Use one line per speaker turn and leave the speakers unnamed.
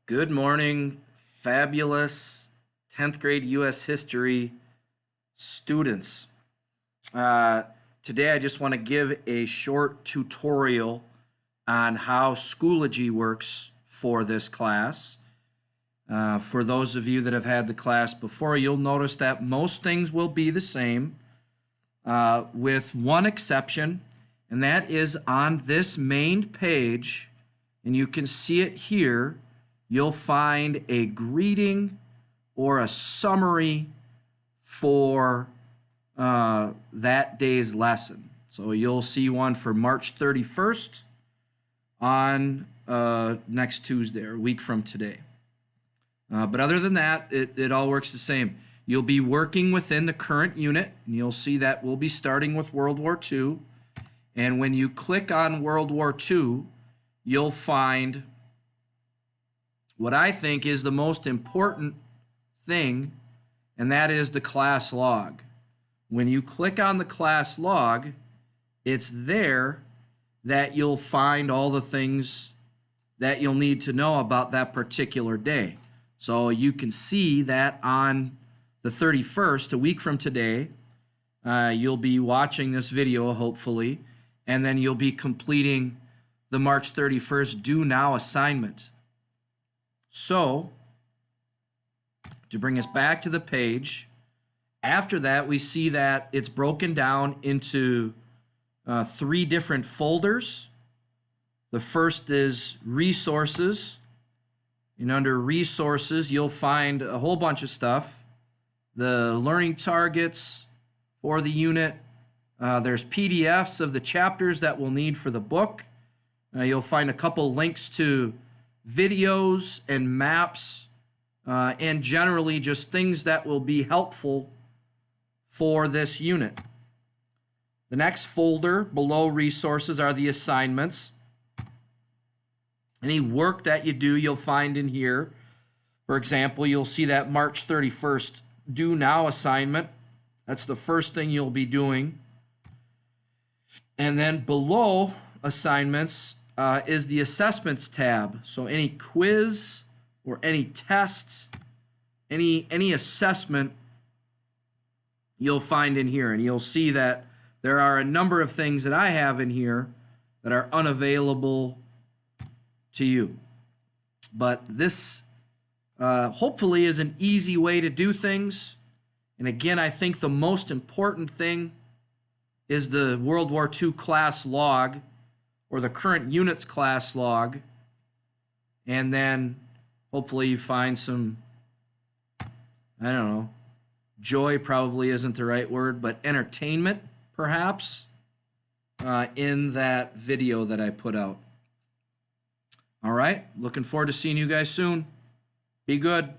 Good morning, fabulous 10th grade U.S. history students. Uh, Today I just want to give a short tutorial on how Schoology works for this class. For those of you that have had the class before, you'll notice that most things will be the same with one exception, and that is on this main page, and you can see it here. You'll find a greeting or a summary for that day's lesson. So you'll see one for March 31st on next Tuesday, or a week from today. But other than that, it all works the same. You'll be working within the current unit, and you'll see that we'll be starting with World War II. And when you click on World War II, you'll find what I think is the most important thing, and that is the class log. When you click on the class log, it's there that you'll find all the things that you'll need to know about that particular day. So you can see that on the 31st, a week from today, you'll be watching this video, hopefully, and then you'll be completing the March 31st Due Now assignment. So, to bring us back to the page, after that, we see that it's broken down into 3 different folders. The first is resources, and under resources, you'll find a whole bunch of stuff. The learning targets for the unit. There's PDFs of the chapters that we'll need for the book. You'll find a couple links to videos and maps, and generally just things that will be helpful for this unit. The next folder below resources are the assignments. Any work that you do, you'll find in here. For example, you'll see that March 31st Due Now assignment. That's the first thing you'll be doing. And then below assignments is the assessments tab. So any quiz or any tests, any assessment, you'll find in here. And you'll see that there are a number of things that I have in here that are unavailable to you. But this hopefully is an easy way to do things. And again, I think the most important thing is the World War II class log, or the current unit's class log. And then hopefully you find some, I don't know, joy probably isn't the right word, but entertainment perhaps in that video that I put out. All right, looking forward to seeing you guys soon. Be good.